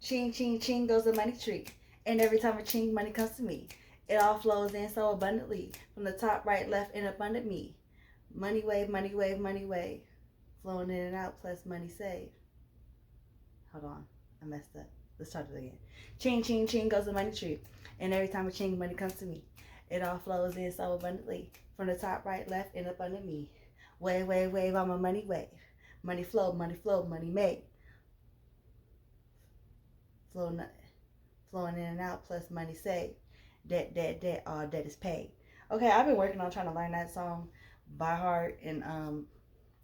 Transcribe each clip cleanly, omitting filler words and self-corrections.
Ching, ching, ching goes the money tree. And every time a ching, money comes to me. It all flows in so abundantly. From the top, right, left, and abundant me. Money wave, money wave, money wave. Flowing in and out, plus money saved. Hold on, I messed up. Let's start it again. Ching, ching, ching goes the money tree. And every time a ching, money comes to me. It all flows in so abundantly. From the top, right, left, and abundant me. Wave, wave, wave, I'm a money wave. Money flow, money made. Flowing, flowing in and out, plus money saved. Debt, debt, debt, all debt is paid. Okay, I've been working on trying to learn that song by heart, and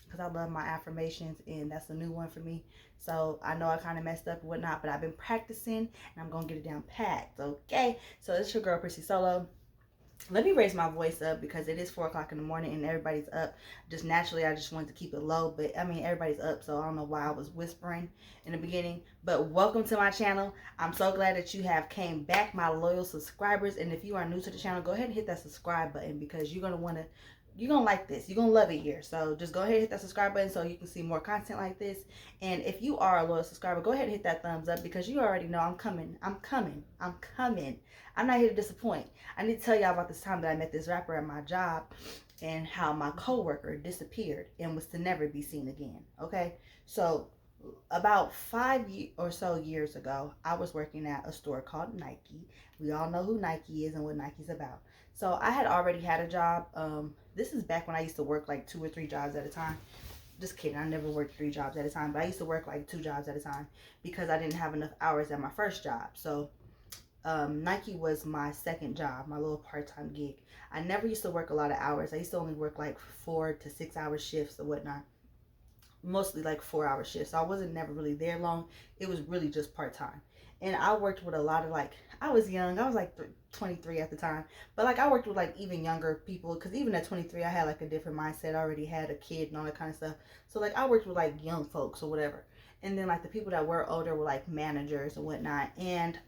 because I love my affirmations, and that's a new one for me. So I know I kind of messed up and whatnot, but I've been practicing, and I'm gonna get it down packed. Okay, so it's your girl Prissy Solo. Let me raise my voice up because it is 4 o'clock in the morning and everybody's up. Just naturally, I just wanted to keep it low, but I mean, everybody's up, so I don't know why I was whispering in the beginning. But welcome to my channel. I'm so glad that you have came back, my loyal subscribers. And if you are new to the channel, go ahead and hit that subscribe button because you're gonna like this. You're gonna love it here. So just go ahead and hit that subscribe button so you can see more content like this. And if you are a loyal subscriber, go ahead and hit that thumbs up because you already know I'm coming. I'm coming. I'm coming. I'm not here to disappoint. I need to tell y'all about this time that I met this rapper at my job and how my coworker disappeared and was to never be seen again. Okay, so about 5 or so years ago, I was working at a store called Nike. We all know who Nike is and what Nike's about. So I had already had a job. This is back when I used to work like 2 or 3 jobs at a time. Just kidding, I never worked 3 jobs at a time, but I used to work like 2 jobs at a time because I didn't have enough hours at my first job. So Nike was my second job, my little part-time gig. I never used to work a lot of hours. I used to only work like 4 to 6 hour shifts or whatnot. Mostly like 4 hour shifts. So I wasn't never really there long. It was really just part-time. And I worked with a lot of like, I was young. I was like 23 at the time. But like I worked with like even younger people because even at 23 I had like a different mindset. I already had a kid and all that kind of stuff. So like I worked with like young folks or whatever. And then like the people that were older were like managers and whatnot. And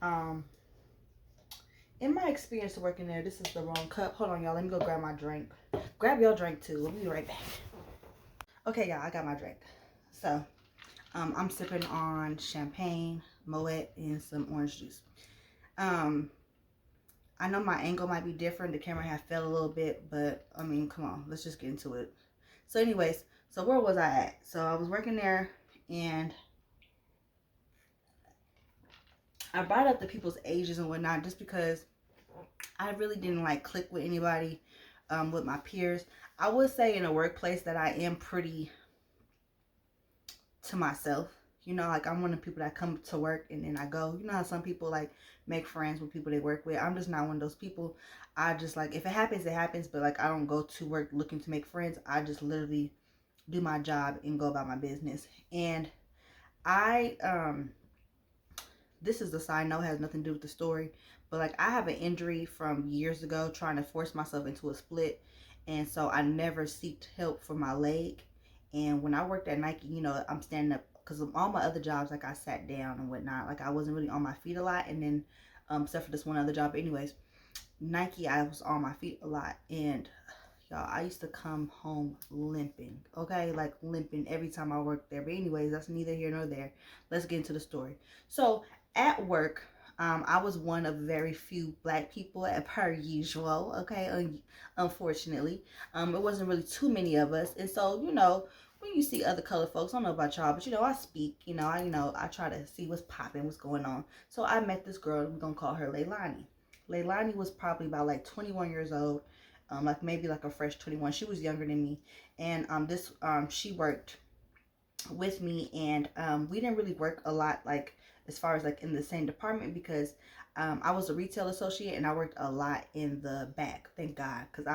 in my experience working there, this is the wrong cup. Hold on, y'all. Let me go grab my drink. Grab your drink too. We'll be right back. Okay, y'all. I got my drink. So, I'm sipping on champagne, Moet, and some orange juice. I know my angle might be different. The camera had fell a little bit, but I mean, come on. Let's just get into it. So, anyways, so where was I at? So, I was working there, and I brought up the people's ages and whatnot just because I really didn't like click with anybody, with my peers. I would say in a workplace that I am pretty to myself. You know, like I'm one of the people that come to work and then I go. You know how some people like make friends with people they work with. I'm just not one of those people. I just like, if it happens, it happens. But like I don't go to work looking to make friends. I just literally do my job and go about my business. And I this is the side note, has nothing to do with the story, but like I have an injury from years ago trying to force myself into a split, and so I never sought help for my leg. And when I worked at Nike, you know, I'm standing up because of all my other jobs, like I sat down and whatnot, like I wasn't really on my feet a lot. And then except for this one other job, but anyways, Nike, I was on my feet a lot. And y'all, I used to come home limping, okay, like limping every time I worked there. But anyways, that's neither here nor there. Let's get into the story. So at work, I was one of very few black people, per usual, okay, unfortunately. It wasn't really too many of us. And so, you know, when you see other colored folks, I don't know about y'all, but you know, I speak, I try to see what's popping, what's going on. So I met this girl, we're gonna call her Leilani. Leilani was probably about like 21 years old, like maybe like a fresh 21. She was younger than me. And she worked with me, and we didn't really work a lot, like as far as like in the same department, because I was a retail associate and I worked a lot in the back, thank God, because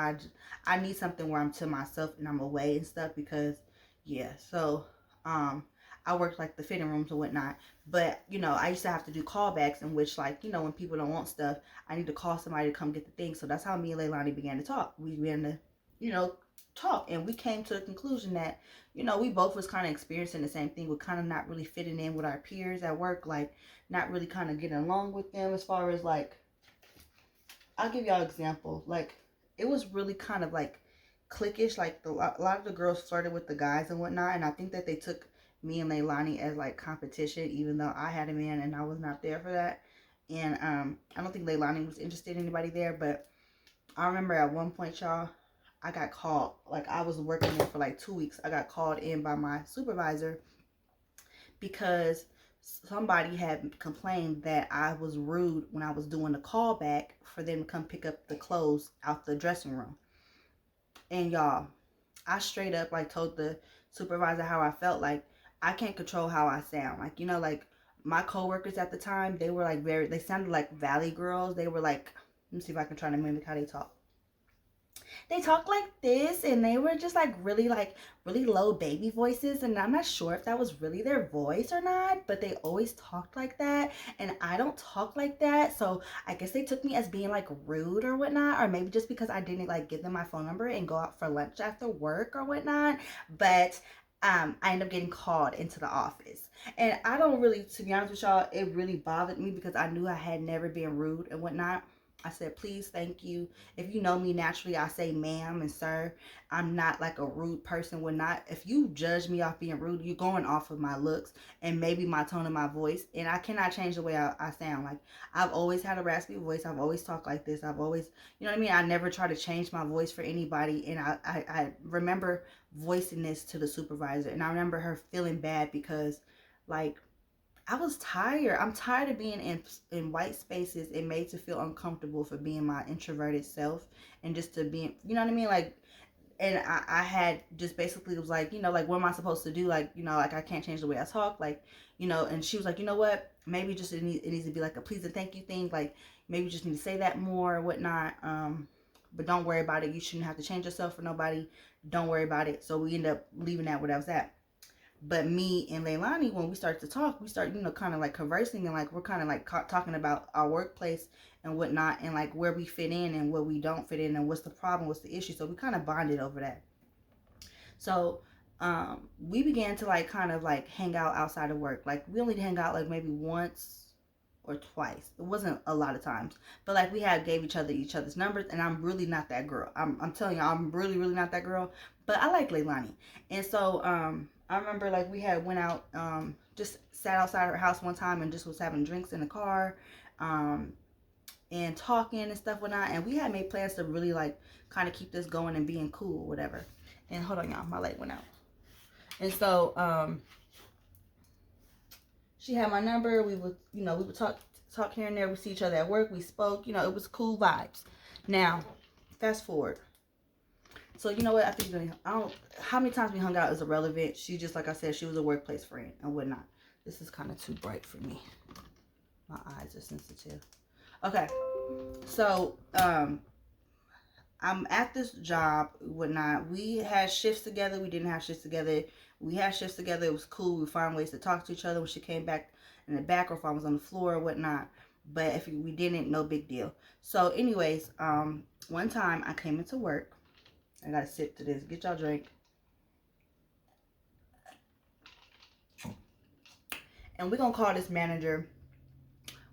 I need something where I'm to myself and I'm away and stuff, because yeah. So I worked like the fitting rooms and whatnot. But you know, I used to have to do callbacks in which, like, you know, when people don't want stuff, I need to call somebody to come get the thing. So that's how me and Leilani began to talk. We began to, you know, talk, and we came to the conclusion that, you know, we both was kind of experiencing the same thing. We're kind of not really fitting in with our peers at work, like not really kind of getting along with them, as far as like, I'll give y'all an example. Like, it was really kind of like cliquish. Like a lot of the girls flirted with the guys and whatnot, and I think that they took me and Leilani as like competition, even though I had a man and I was not there for that. And I don't think Leilani was interested in anybody there, but I remember at one point, y'all, I got called. Like, I was working there for like 2 weeks. I got called in by my supervisor because somebody had complained that I was rude when I was doing the callback for them to come pick up the clothes out the dressing room. And y'all, I straight up like told the supervisor how I felt. Like, I can't control how I sound. Like, you know, like my coworkers at the time, they were like they sounded like Valley girls. They were like, let me see if I can try to mimic how they talk. They talk like this, and they were just like really low baby voices, and I'm not sure if that was really their voice or not, but they always talked like that, and I don't talk like that. So I guess they took me as being like rude or whatnot, or maybe just because I didn't like give them my phone number and go out for lunch after work or whatnot. But I ended up getting called into the office, and I don't really, to be honest with y'all, it really bothered me because I knew I had never been rude and whatnot. I said, please, thank you. If you know me naturally, I say ma'am and sir. I'm not like a rude person. Would not. If you judge me off being rude, you're going off of my looks and maybe my tone of my voice. And I cannot change the way I sound. Like, I've always had a raspy voice. I've always talked like this. I've always, you know what I mean? I never try to change my voice for anybody. And I remember voicing this to the supervisor. And I remember her feeling bad because, like, I was tired. I'm tired of being in white spaces and made to feel uncomfortable for being my introverted self and just to be, you know what I mean? Like, and I had just basically was like, you know, like, what am I supposed to do? Like, you know, like, I can't change the way I talk. Like, you know, and she was like, you know what? Maybe just it needs to be like a please and thank you thing. Like, maybe you just need to say that more or whatnot. But don't worry about it. You shouldn't have to change yourself for nobody. Don't worry about it. So we ended up leaving that where that was at. But me and Leilani, when we start to talk, we start, you know, kind of like conversing, and like we're kind of like talking about our workplace and whatnot, and like where we fit in and where we don't fit in and what's the problem, what's the issue. So we kind of bonded over that. So we began to like kind of like hang out outside of work. Like, we only hang out like maybe once or twice. It wasn't a lot of times, but like we gave each other's numbers, and I'm really not that girl. I'm telling you, I'm really not that girl. But I like Leilani, and so I remember like we had went out, just sat outside her house one time and just was having drinks in the car, and talking and stuff whatnot. And we had made plans to really like kind of keep this going and being cool or whatever. And hold on, y'all, my light went out. And so she had my number. We would, you know, we would talk here and there. We see each other at work. We spoke. You know, it was cool vibes. Now, fast forward. So, you know what? I think how many times we hung out is irrelevant. She just, like I said, she was a workplace friend and whatnot. This is kind of too bright for me. My eyes are sensitive. Okay. So, I'm at this job, whatnot. We had shifts together. We didn't have shifts together. We had shifts together. It was cool. We found ways to talk to each other when she came back in the back, or if I was on the floor or whatnot. But if we didn't, no big deal. So anyways, one time I came into work. I gotta sip to this. Get y'all drink. And we're gonna call this manager,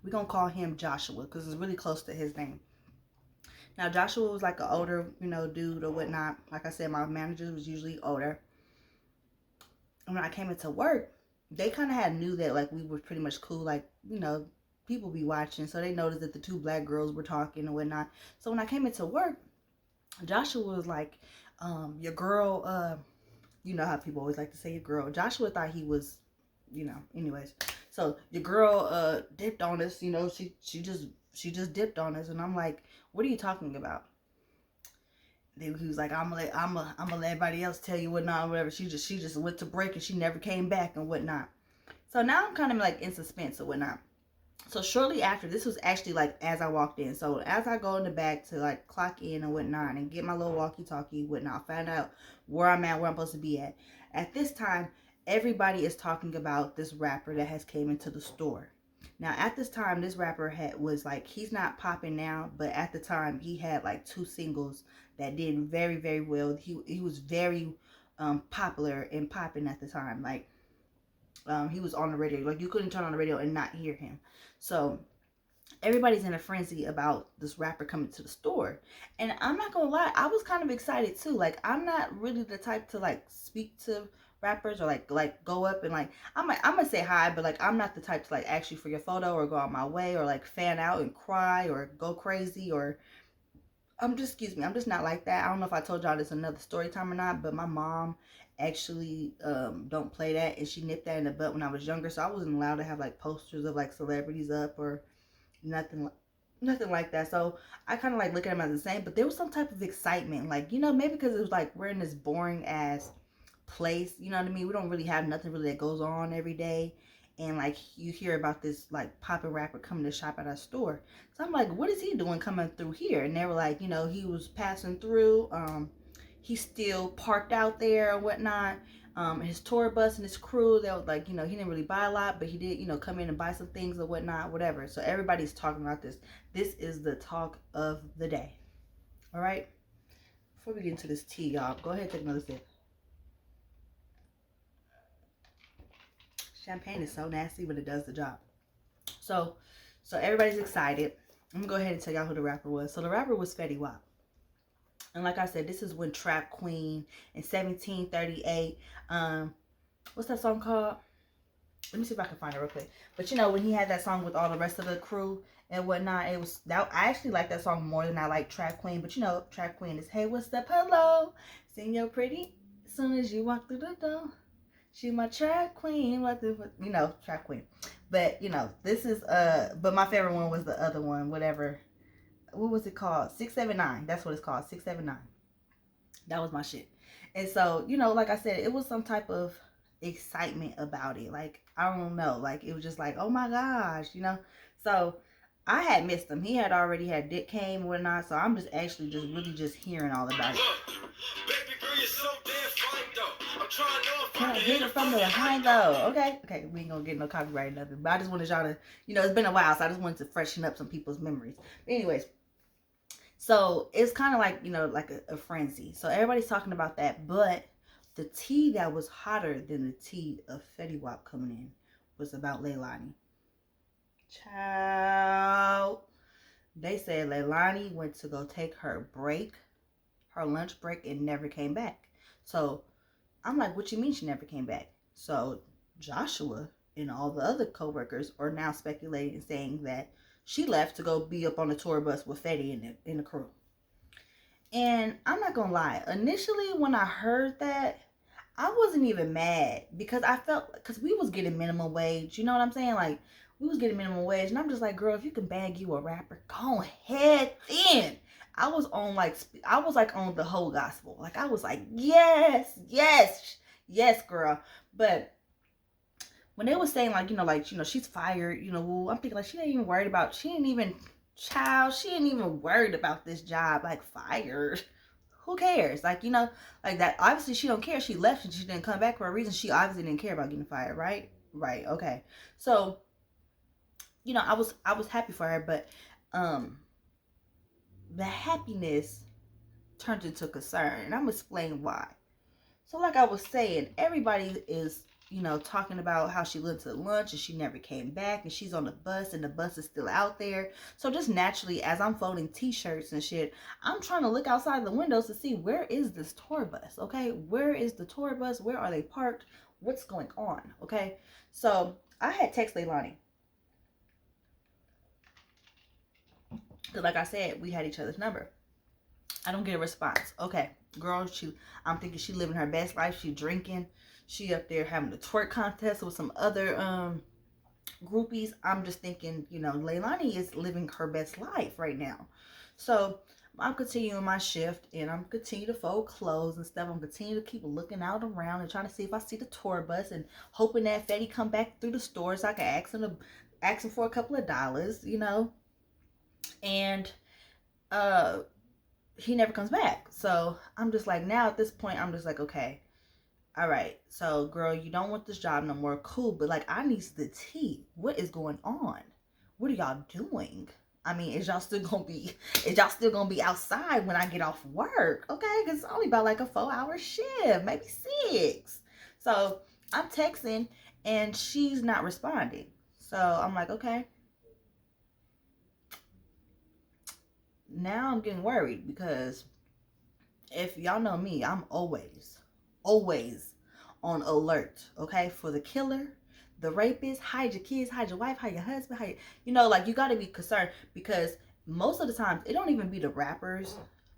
we're gonna call him Joshua, because it's really close to his name. Now, Joshua was like an older, you know, dude or whatnot. Like I said, my manager was usually older. And when I came into work, they kind of knew that, like, we were pretty much cool. Like, you know, people be watching. So they noticed that the two black girls were talking and whatnot. So when I came into work, Joshua was like, your girl, you know how people always like to say your girl. Joshua thought he was, you know, anyways. So your girl dipped on us, you know, she just dipped on us. And I'm like, what are you talking about? He was like, I'm gonna let everybody else tell you whatnot, whatever. She just went to break and she never came back and whatnot. So now I'm kind of like in suspense or whatnot. So shortly after, this was actually like as I walked in. So as I go in the back to like clock in and whatnot and get my little walkie-talkie whatnot, find out where I'm at, where I'm supposed to be at. At this time, everybody is talking about this rapper that has came into the store. Now, at this time, this rapper was like, he's not popping now, but at the time, he had like 2 singles that did very, very well. He was very popular and popping at the time. Like, he was on the radio. Like, you couldn't turn on the radio and not hear him. So, everybody's in a frenzy about this rapper coming to the store. And I'm not gonna lie, I was kind of excited too. Like, I'm not really the type to like speak to rappers, or like go up and like I'm gonna say hi, but like I'm not the type to like ask you for your photo or go out my way or like fan out and cry or go crazy, or excuse me, I'm just not like that. I don't know if I told y'all this another story time or not, but my mom actually don't play that, and she nipped that in the butt when I was younger, so I wasn't allowed to have like posters of like celebrities up or nothing like that. So I kind of like look at them as the same, but there was some type of excitement, like, you know, maybe because it was like we're in this boring ass place, you know what I mean? We don't really have nothing really that goes on every day, and like you hear about this like poppin' rapper coming to shop at our store. So I'm like, what is he doing coming through here? And they were like, you know, he was passing through. He's still parked out there or whatnot. His tour bus and his crew, they were like, you know, he didn't really buy a lot, but he did, you know, come in and buy some things or whatnot, whatever. So everybody's talking about this. This is the talk of the day. All right. Before we get into this tea, y'all, go ahead and take another sip. Champagne is so nasty, but it does the job. So everybody's excited. I'm gonna go ahead and tell y'all who the rapper was. So the rapper was Fetty Wap. And like I said, this is when Trap Queen in 1738. What's that song called? Let me see if I can find it real quick. But you know, when he had that song with all the rest of the crew and whatnot, it was that I actually like that song more than I like Trap Queen. But you know, Trap Queen is, hey, what's up, hello, sing your pretty as soon as you walk through the door. She my Trap Queen, you know, Trap Queen. But you know, this is but my favorite one was the other one, whatever. What was it called? 679. That's what it's called. 679. That was my shit. And so, you know, like I said, it was some type of excitement about it. Like, I don't know. Like, it was just like, oh my gosh, you know? So, I had missed him. He had already had Dick came and whatnot. So, I'm just actually just really just hearing all about it. Baby girl, you're so damn fine, though. I'm trying to know if I can hit it from the behind, though. Okay, we ain't gonna get no copyright or nothing. But I just wanted y'all to, you know, it's been a while. So, I just wanted to freshen up some people's memories. But anyways. So it's kind of like, you know, like a frenzy. So everybody's talking about that. But the tea that was hotter than the tea of Fetty Wap coming in was about Leilani. Child. They said Leilani went to go take her break, her lunch break, and never came back. So I'm like, what you mean she never came back? So Joshua and all the other co-workers are now speculating and saying that she left to go be up on the tour bus with Fetty in the crew. And I'm not gonna lie, initially when I heard that, I wasn't even mad because I felt, because we was getting minimum wage, you know what I'm saying? Like, we was getting minimum wage, and I'm just like, girl, if you can bag you a rapper, go ahead then. I was on the whole gospel. Like, I was like, yes, girl. But when they was saying like, you know, she's fired, you know, I'm thinking like, she ain't even worried about this job, like, fired. Who cares? Like, you know, like that, obviously she don't care. She left and she didn't come back for a reason. She obviously didn't care about getting fired, right? Right, okay. So, you know, I was happy for her, but the happiness turned into concern, and I'm gonna explain why. So like I was saying, everybody is, you know, talking about how she went to lunch and she never came back, and she's on the bus and the bus is still out there. So just naturally, as I'm folding t-shirts and shit, I'm trying to look outside the windows to see, where is this tour bus? Okay, where is the tour bus? Where are they parked? What's going on? Okay, so I had text Leilani, because like I said, we had each other's number. I don't get a response. Okay, girl, I'm thinking she living her best life. She drinking. She up there having a twerk contest with some other groupies. I'm just thinking, you know, Leilani is living her best life right now. So I'm continuing my shift, and I'm continuing to fold clothes and stuff. I'm continuing to keep looking out around and trying to see if I see the tour bus, and hoping that Fetty come back through the store so I can ask him for a couple of dollars, you know. And he never comes back. So I'm just like, now at this point, I'm just like, okay, all right, so girl, you don't want this job no more, cool, but like, I need the tea. What is going on? What are y'all doing? I mean, is y'all still gonna be outside when I get off work? Okay, because it's only about like a 4-hour shift, maybe 6. So I'm texting and she's not responding. So I'm like, okay. Now I'm getting worried, because if y'all know me, I'm always on alert, okay, for the killer, the rapist. Hide your kids, hide your wife, hide your husband, hide, like you got to be concerned, because most of the times it don't even be the rappers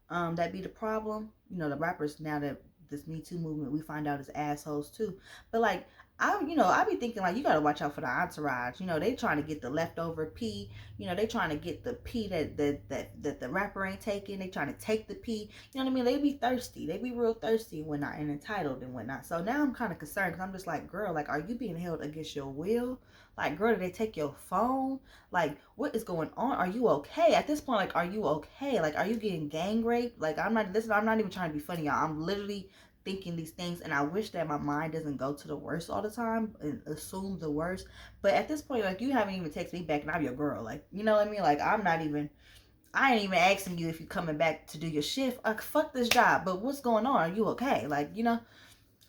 that be the problem. The rappers, now that this Me Too movement, we find out is assholes too. But like, I be thinking like, you gotta watch out for the entourage. They trying to get the leftover pee. They trying to get the pee that the rapper ain't taking. They trying to take the pee. You know what I mean? They be thirsty. They be real thirsty and whatnot, and entitled and whatnot. So now I'm kind of concerned, because I'm just like, girl, like, are you being held against your will? Like, girl, did they take your phone? Like, what is going on? Are you okay? At this point, like, are you okay? Like, are you getting gang raped? Like, I'm not even trying to be funny, y'all. I'm literally thinking these things, and I wish that my mind doesn't go to the worst all the time and assume the worst. But at this point, like, you haven't even texted me back, and I'm your girl. Like, you know what I mean? Like, I ain't even asking you if you're coming back to do your shift. Like, fuck this job. But what's going on? Are you okay? Like,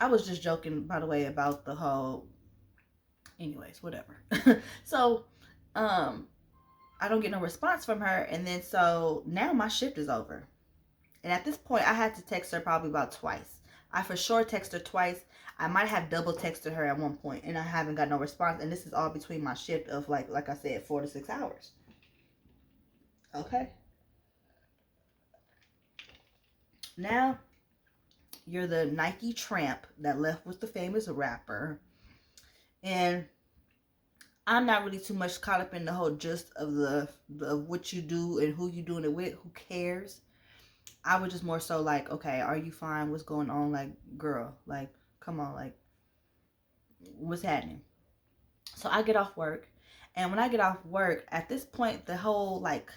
I was just joking, by the way, about the whole, anyways, whatever. So, I don't get no response from her. And then, so now my shift is over. And at this point, I had to text her probably about twice. I for sure texted her twice. I might have double texted her at one point, and I haven't got no response. And this is all between my shift of, like I said, 4 to 6 hours. Okay. Now, you're the Nike tramp that left with the famous rapper. And I'm not really too much caught up in the whole gist of what you do and who you doing it with. Who cares? I was just more so like, okay, are you fine? What's going on? Like, girl, like, come on, like, what's happening? So I get off work. And when I get off work, at this point, the whole, like,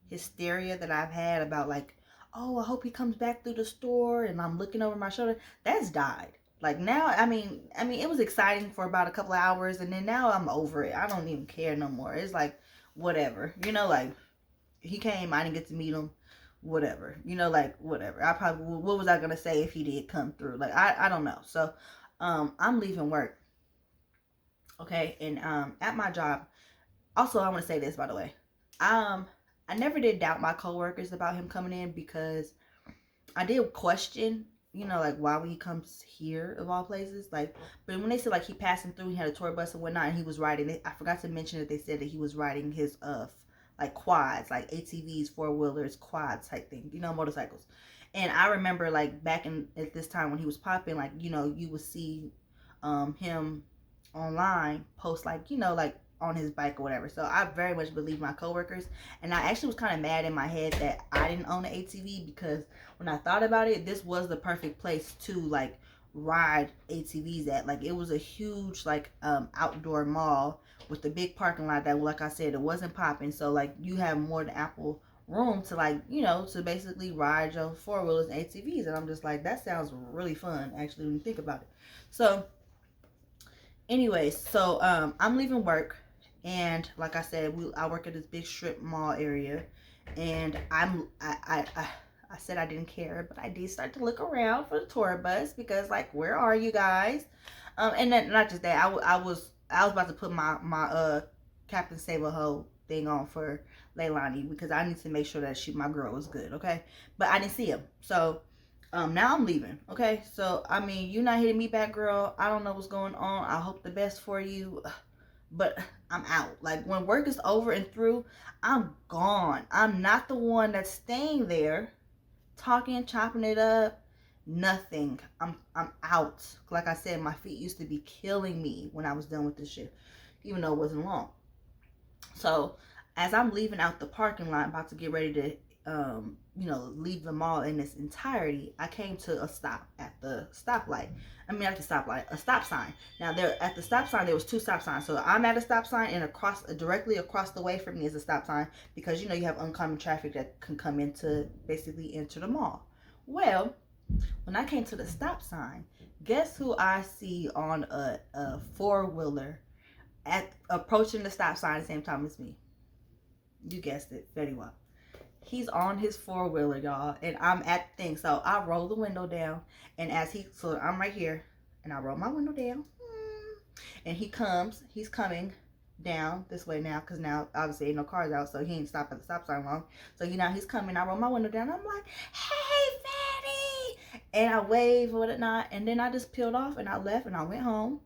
hysteria that I've had about, like, oh, I hope he comes back through the store and I'm looking over my shoulder, that's died. Like, now, I mean, it was exciting for about a couple of hours, and then now I'm over it. I don't even care no more. It's like, whatever. Like, he came, I didn't get to meet him. Whatever. Like, whatever. What was I going to say if he did come through? Like, I don't know. So, I'm leaving work. Okay, and at my job, also, I want to say this, by the way. I never did doubt my coworkers about him coming in, because I did question, like, why when he comes here of all places, like, but when they said, like, he passing through, he had a tour bus and whatnot, and he was riding, I forgot to mention that they said that he was riding his, like, quads, like ATVs, four-wheelers, quads type thing, motorcycles. And I remember, like, back at this time when he was popping, like, you would see, him online post, like, like, on his bike or whatever. So I very much believe my coworkers, and I actually was kind of mad in my head that I didn't own an ATV, because when I thought about it, this was the perfect place to, like, ride ATVs at. Like, it was a huge, like, outdoor mall with the big parking lot that, like I said, it wasn't popping. So, like, you have more than ample room to, like, to basically ride your four-wheelers and ATVs. And I'm just like, that sounds really fun, actually, when you think about it. So anyways, so I'm leaving work, and like I said, I work at this big strip mall area, and I said I didn't care, but I did start to look around for the tour bus, because, like, where are you guys? And then not just that, I was about to put my Captain Save-A-Ho thing on for Leilani, because I need to make sure that my girl was good, okay? But I didn't see him, so now I'm leaving, okay? So, I mean, you're not hitting me back, girl. I don't know what's going on. I hope the best for you, but I'm out. Like, when work is over and through, I'm gone. I'm not the one that's staying there, talking, chopping it up, nothing. I'm out. Like I said, my feet used to be killing me when I was done with this shit, even though it wasn't long. So, as I'm leaving out the parking lot, about to get ready to leave the mall in its entirety, I came to a stop at the stoplight. I mean, at the stoplight, a stop sign. Now, there at the stop sign, there was 2 stop signs. So I'm at a stop sign, and directly across the way from me is a stop sign, because you have oncoming traffic that can come into, basically enter the mall. Well, when I came to the stop sign, guess who I see on a four-wheeler approaching the stop sign at the same time as me? You guessed it, very well. He's on his four-wheeler, y'all, and I'm at the thing. So I roll the window down, and so I'm right here, and I roll my window down, and he's coming down this way now, because now obviously ain't no cars out, so he ain't stopped at the stop sign long. So he's coming. I roll my window down. I'm like, hey, fatty, And I waved or whatnot, and then I just peeled off and I left and I went home.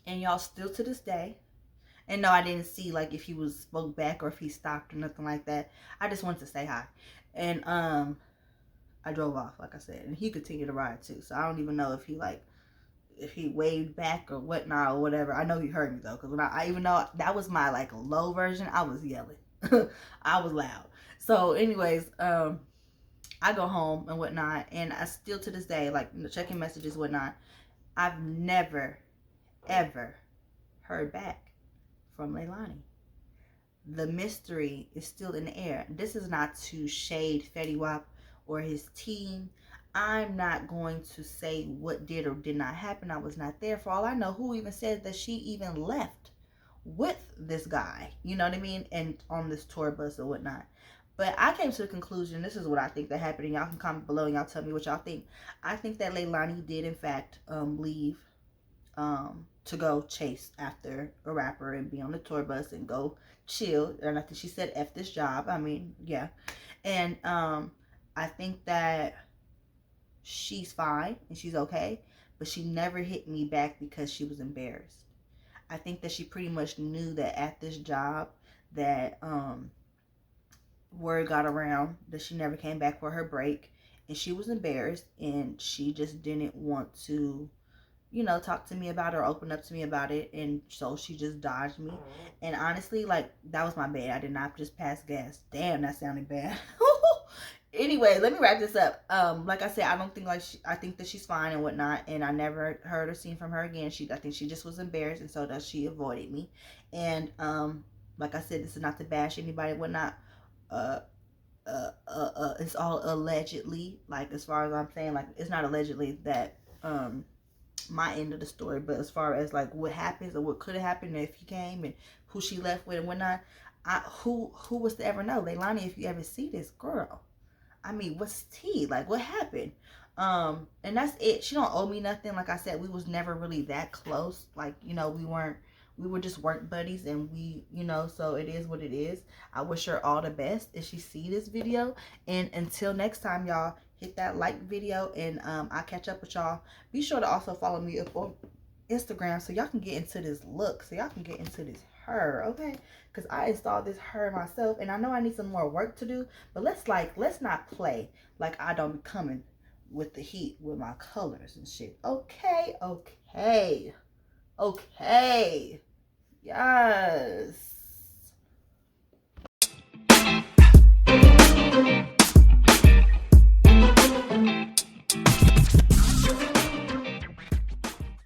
And y'all, still to this day, and no, I didn't see like if he was spoke back or if he stopped or nothing like that. I just wanted to say hi. And I drove off, like I said, and he continued to ride too. So I don't even know if he waved back or whatnot or whatever. I know he heard me though, because when I even though that was my like low version, I was yelling. I was loud. So anyways, I go home and whatnot, and I still to this day, like, checking messages, whatnot, I've never ever heard back from Leilani. The mystery is still in the air. This is not to shade Fetty Wap or his team. I'm not going to say what did or did not happen. I was not there. For all I know, who even said that she even left with this guy? You know what I mean? And on this tour bus or whatnot. But I came to the conclusion, this is what I think that happened, and y'all can comment below and y'all tell me what y'all think. I think that Leilani did in fact leave to go chase after a rapper and be on the tour bus and go chill. And I think she said F this job. I mean, yeah. And I think that she's fine and she's okay, but she never hit me back because she was embarrassed. I think that she pretty much knew that at this job that word got around that she never came back for her break, and she was embarrassed, and she just didn't want to, you know, talk to me about it or open up to me about it, and so she just dodged me. And honestly, like, that was my bad. I did not just pass gas. Damn, that sounded bad. Anyway, let me wrap this up. Like I said, I don't think I think that she's fine and whatnot, and I never heard or seen from her again. I think she just was embarrassed, and so that she avoided me. And like I said, this is not to bash anybody and whatnot. It's all allegedly. Like, as far as I'm saying, like, it's not allegedly that my end of the story, but as far as like what happens or what could have happened if he came and who she left with and whatnot, who was to ever know? Leilani, if you ever see this girl, I mean, what's tea? Like, what happened? And that's it. She don't owe me nothing. Like I said, we was never really that close. Like, you know, we were just work buddies, and we, you know, so it is what it is. I wish her all the best if she see this video. And until next time, y'all, hit that like video, and I'll catch up with y'all. Be sure to also follow me up on Instagram so y'all can get into this look, so y'all can get into this her, okay? Because I installed this her myself, and I know I need some more work to do, but let's not play like I don't be coming with the heat with my colors and shit. Okay. Yes.